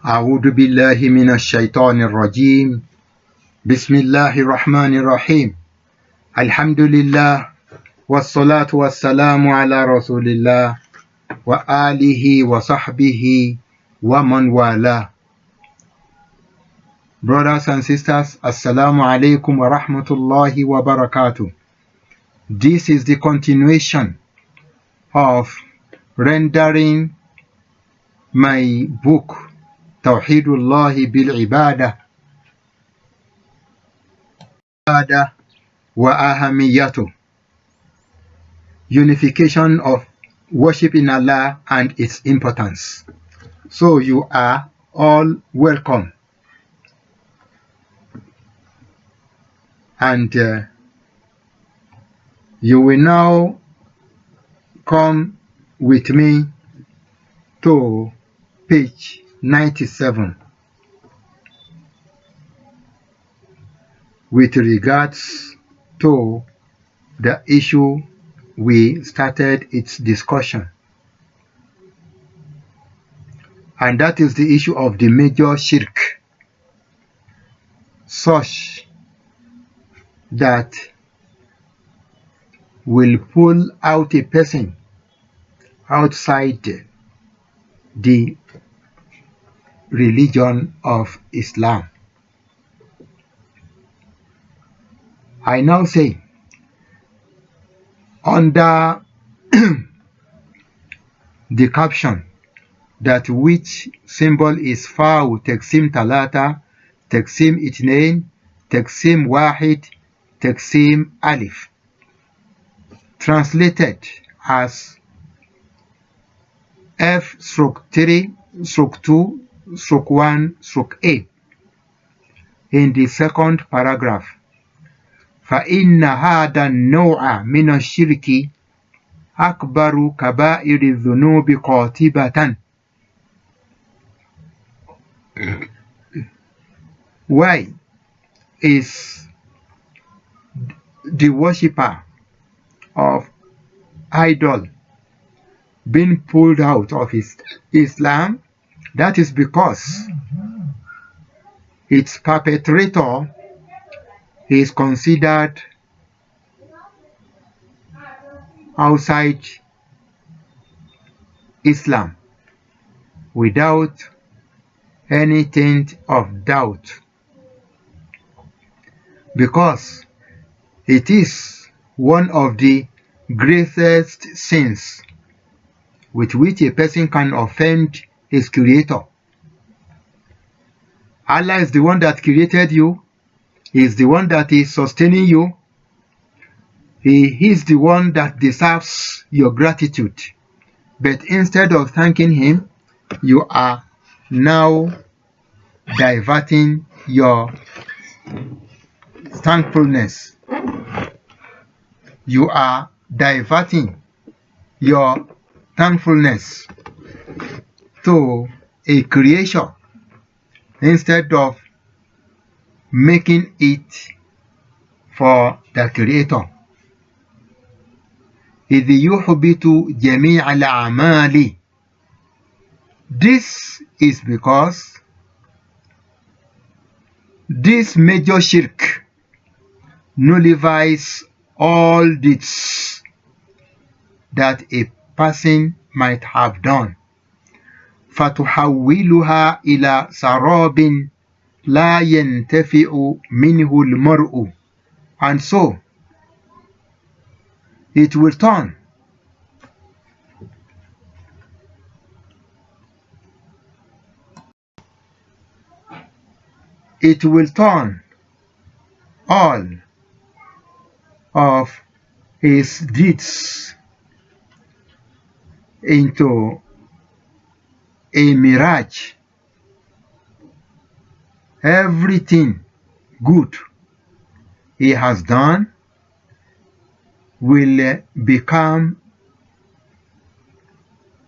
أعوذ بالله من الشيطان الرجيم بسم الله الرحمن الرحيم الحمد لله والصلاة والسلام على رسول الله وآله وصحبه ومن والاه. Brothers and sisters, Assalamu alaikum wa rahmatullahi wa barakatuh. This is the continuation of rendering my book توحيد الله بالعبادة وأهميته, unification of worship in Allah and its importance. So you are all welcome, and you will now come with me to page 97 with regards to the issue we started its discussion, and that is the issue of the major shirk, such that will pull out a person outside the religion of Islam. I now say, under the caption that which symbol is Fa'u Teksim Talata, Teksim Itnain, Teksim Wahid, Teksim Alif, translated as F/3/2/1/A in the second paragraph. فَإِنَّ هَذَا النَّوْعَ مِنَ الشِّرْكِ أَكْبَرُ كَبَائِرِ الذُّنُوبِ قَاطِبَةً. Why is the worshipper of idol being pulled out of Islam? That is because its perpetrator is considered outside Islam without any taint of doubt, because it is one of the greatest sins with which a person can offend his creator. Allah is the one that created you. He is the one that is sustaining you. He is the one that deserves your gratitude. But instead of thanking him, you are now diverting your thankfulness. You are diverting your thankfulness to a creation instead of making it for the creator. إِذْ يُحْبِطُ جَمِيعَ الْأَعْمَالِ. This is because this major shirk nullifies all deeds that a person might have done. فَتُحَوِّلُهَا إِلَى سَرَابٍ لَا يَنْتَفِعُ مِنْهُ الْمَرْءُ. And so it will turn all of his deeds into a mirage. Everything good he has done will become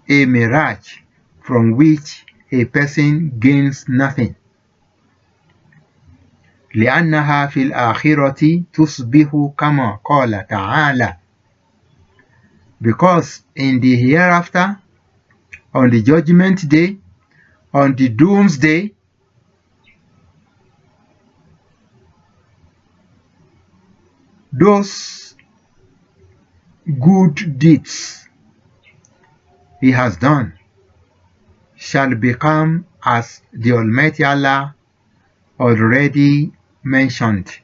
a mirage from which a person gains nothing. لأنها في الآخرة تصبح كما قال تعالى. Because in the hereafter, on the judgment day, on the doomsday, those good deeds he has done shall become as the Almighty Allah already mentioned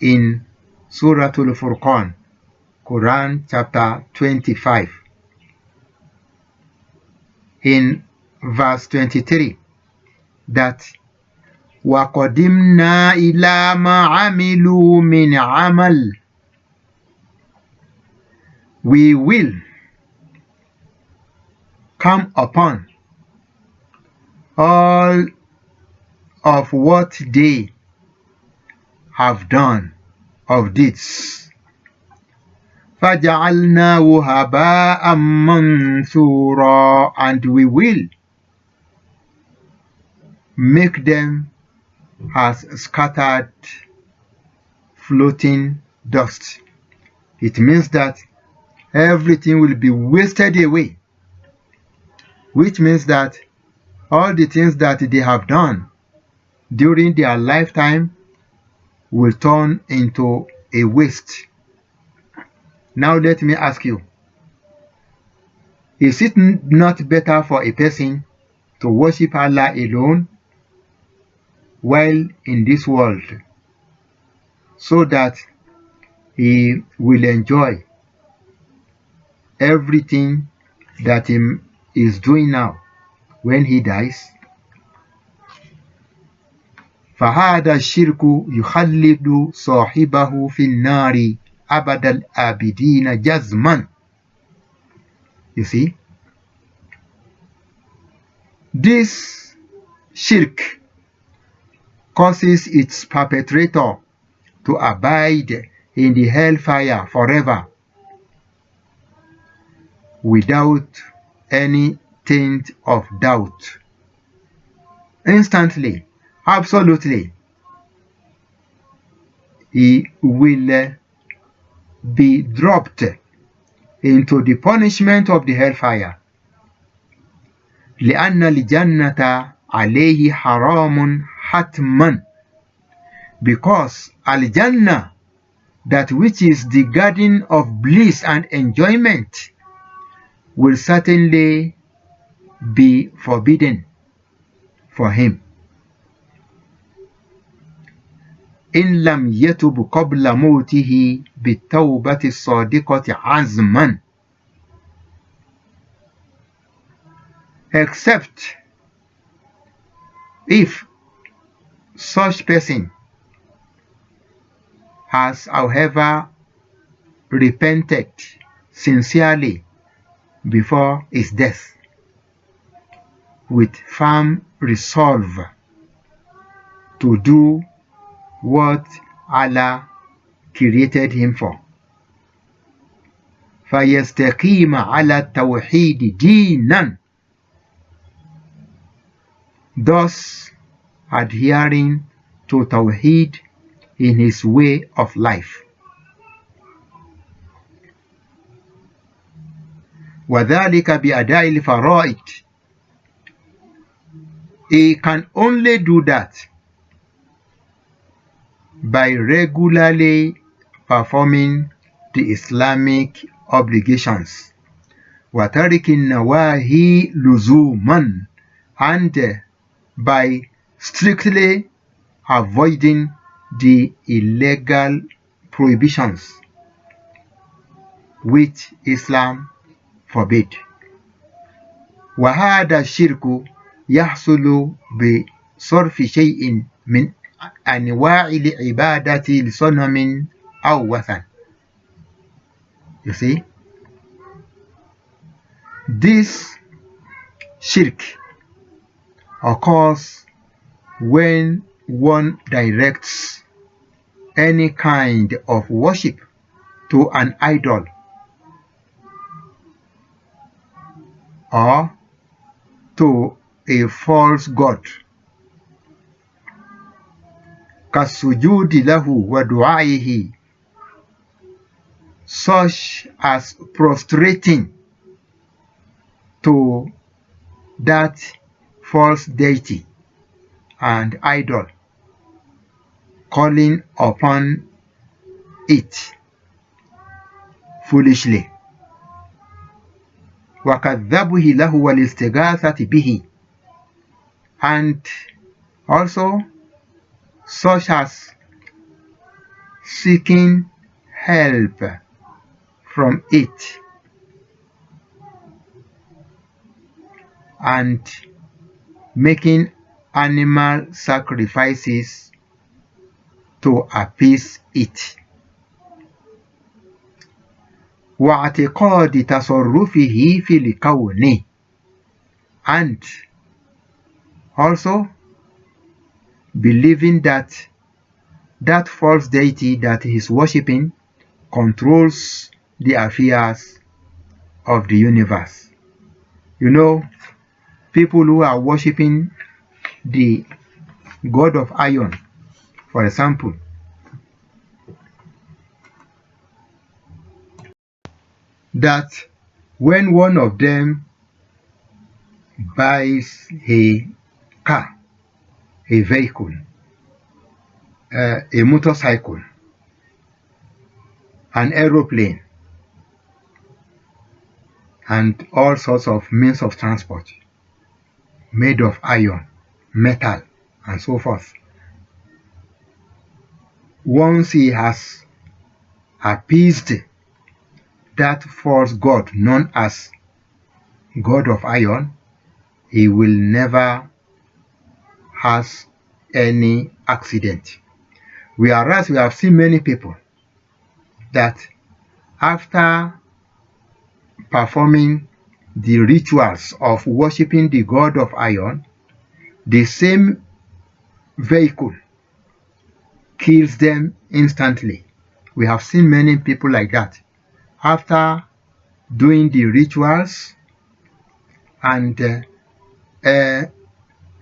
in Surah Al-Furqan, Quran chapter 25, in verse 23, that وَقَدِمْنَا إِلَى مَا عَمِلُوا مِنْ عَمَلٍ, we will come upon all of what they have done of deeds. فَجَعَلْنَاهُ هَبَاءً مَنْثُورًا, and we will make them as scattered floating dust. It means that everything will be wasted away, which means that all the things that they have done during their lifetime will turn into a waste. Now let me ask you, is it not better for a person to worship Allah alone while in this world, so that he will enjoy everything that he is doing now when he dies? فهذا الشرك يخلد صاحبه في النار أبد الآبدين جزما. You see, this shirk causes its perpetrator to abide in the hellfire forever without any taint of doubt. Instantly, absolutely, he will be dropped into the punishment of the hellfire. لأن الجنة عليه حرام حتما, because al-Jannah, that which is the garden of bliss and enjoyment, will certainly be forbidden for him. إن لم يتب قبل موته بالتوبة الصادقة عزما, except if such person has, however, repented sincerely before his death, with firm resolve to do what Allah created him for. فَيَسْتَقِيمَ عَلَى التَّوْحِيدِ دِينًا, thus adhering to Tawheed in his way of life. وَذَلِكَ بِأَدَاءِ الْفَرَائِضِ, he can only do that by regularly performing the Islamic obligations, وَتَرِكِ النَّوَاهِي لُزُومًا, and by strictly avoiding the illegal prohibitions which Islam forbid. وهذا الشرك يحصل بصرف شيء من أنواع العبادة لصنم أو وثن. You see, this shirk occurs when one directs any kind of worship to an idol or to a false god, كالسجود له ودعائه, such as prostrating to that false deity and idol, calling upon it foolishly. وَكَذَّبُهِ لَهُ وَالِاسْتِغَاثَةِ بِهِ, and also such as seeking help from it and making animal sacrifices to appease it. وَاعْتِقَادِ تَصَرُّفِهِ فِي الْكَوْنِ, and also believing that that false deity that he is worshipping controls the affairs of the universe. You know, people who are worshipping the god of iron, for example, that when one of them buys a car, a vehicle, a motorcycle, an aeroplane, and all sorts of means of transport made of iron, metal, and so forth, once he has appeased that false god known as God of Iron, he will never has any accident. Whereas we have seen many people that after performing the rituals of worshipping the God of Iron, the same vehicle kills them instantly. We have seen many people like that. After doing the rituals and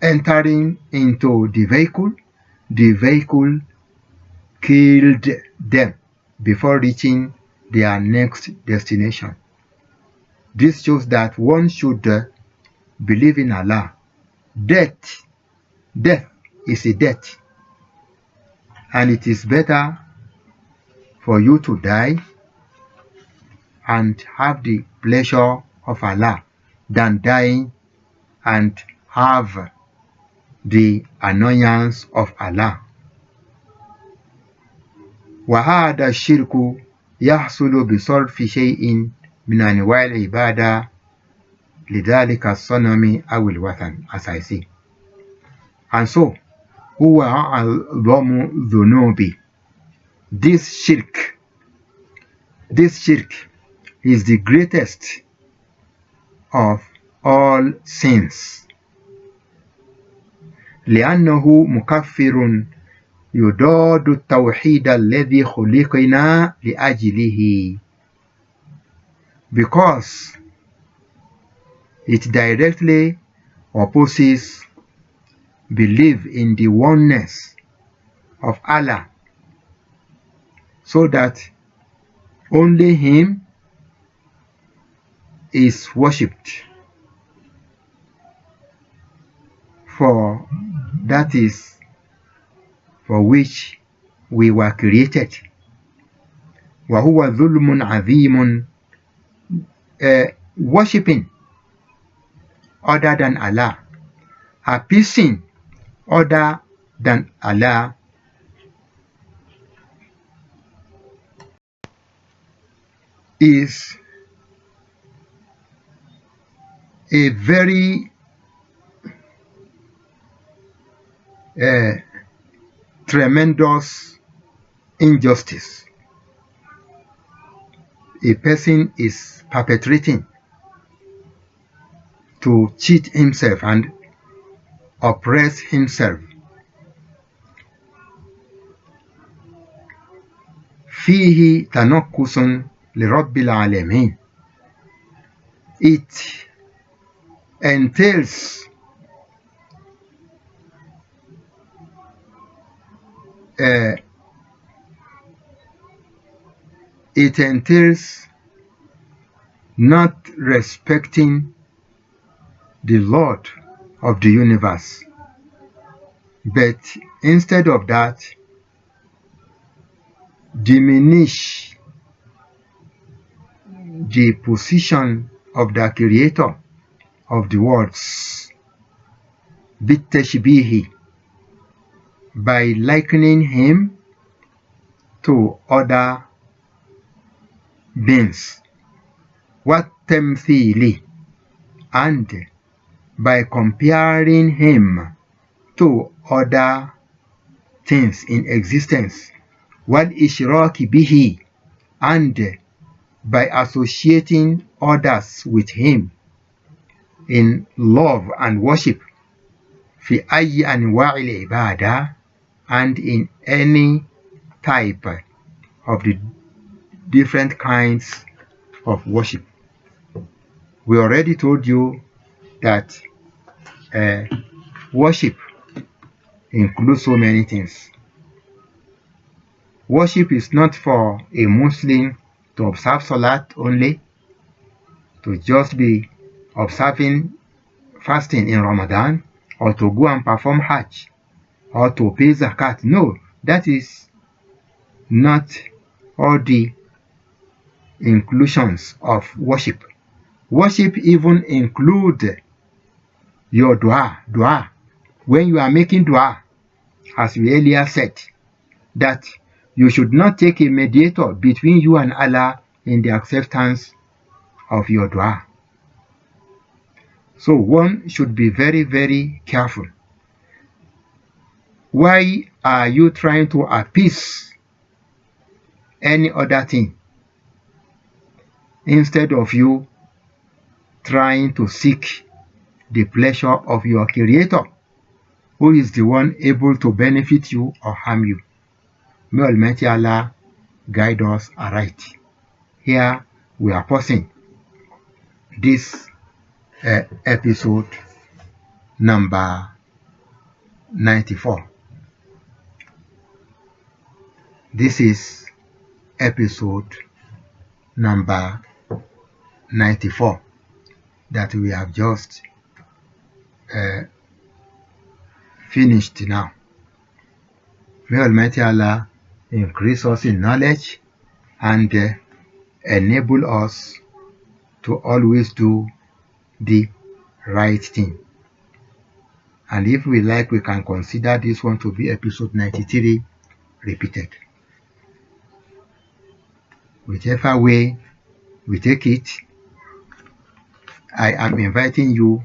entering into the vehicle killed them before reaching their next destination. This shows that one should believe in Allah. Death is a death, and it is better for you to die and have the pleasure of Allah than dying and have the annoyance of Allah. وهذا الشرك يحصل بصرف شيء من أنواع العبادة لذلك الصنم أو الوثن, as I say. And so, هو أعظم الذنوب. This shirk is the greatest of all sins. لأنه مكفر يضاد التوحيد الذي خلقنا لأجله, because it directly opposes belief in the oneness of Allah, so that only Him is worshipped, for that is for which we were created. وهو ظلم عظيم. Worshipping other than Allah, appeasing other than Allah, is a very tremendous injustice a person is perpetrating to cheat himself and oppress himself. فيه تنقص لرب العالمين. It entails not respecting the Lord of the universe. But instead of that, diminish the position of the creator of the worlds, بالتشبيه, by likening him to other beings, والتمثيل, and by comparing him to other things in existence, والإشراك به, and by associating others with him in love and worship, في أي أنواع العبادة, and in any type of the different kinds of worship. We already told you that worship includes so many things. Worship is not for a Muslim to observe Salat only, to just be observing fasting in Ramadan, or to go and perform Hajj, or to pay Zakat. No, that is not all the inclusions of worship. Worship even include your dua. When you are making dua, as we earlier said, that you should not take a mediator between you and Allah in the acceptance of your dua. So one should be very, very careful. Why are you trying to appease any other thing instead of you trying to seek the pleasure of your Creator, who is the one able to benefit you or harm you? May Almighty Allah guide us aright. Here we are pausing this episode number 94. This is episode number 94 that we have just finished now. May Almighty Allah increase us in knowledge and enable us to always do the right thing. And if we like, we can consider this one to be episode 93 repeated. Whichever way we take it, I am inviting you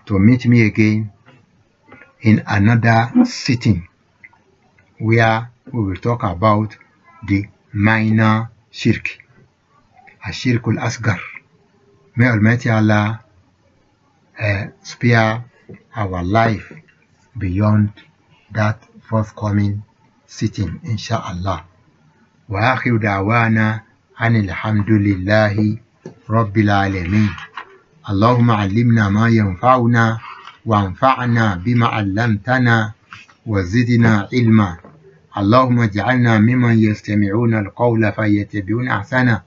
to meet me again in another sitting where we will talk about the minor shirk, Ashirkul Asgar. May Almighty Allah spare our life beyond that forthcoming sitting, inshallah. Wa akhiru da'wana anil hamdulillahi rabbil alamin. Allahumma allimna ma yanfa'una وانفعنا بما علمتنا وزدنا علما. اللهم اجعلنا ممن يستمعون القول فيتبعون أحسنه.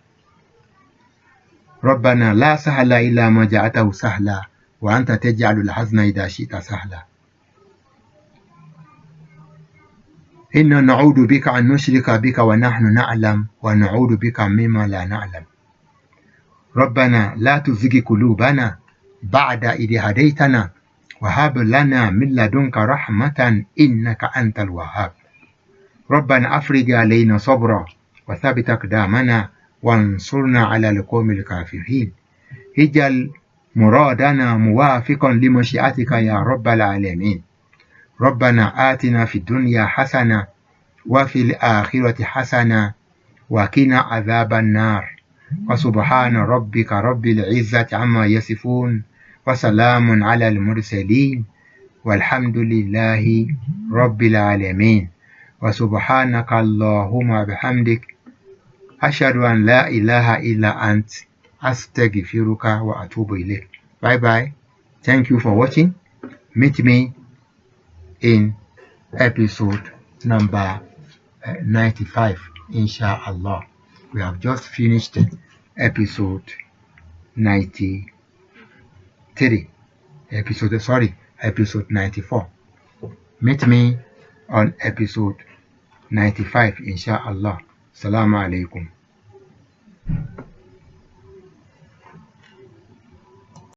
ربنا لا سهل إلا ما جعلته سهلا وأنت تجعل الحزن إذا شئت سهلا. إنا نعوذ بك أن نشرك بك ونحن نعلم ونعوذ بك مما لا نعلم. ربنا لا تزغ قلوبنا بعد إذ هديتنا وهب لنا من لدنك رحمة إنك أنت الوهاب. ربنا أفرج علينا صبرا وثبت أقدامنا وانصرنا على القوم الكافرين. اجعل مرادنا موافقا لمشيئتك يا رب العالمين. ربنا آتنا في الدنيا حسنة وفي الآخرة حسنة وقنا عذاب النار. وسبحان ربك رب العزة عما يصفون وسلام على المرسلين والحمد لله رب العالمين. وسبحانك اللهم وبحمدك أشهد أن لا إله إلا أنت أستغفرك وأتوب إليك. Bye bye. Thank you for watching. Meet me in episode number 95, inshallah. We have just finished episode 93. episode 94. Meet me on episode 95, inshallah. Assalamu alaikum.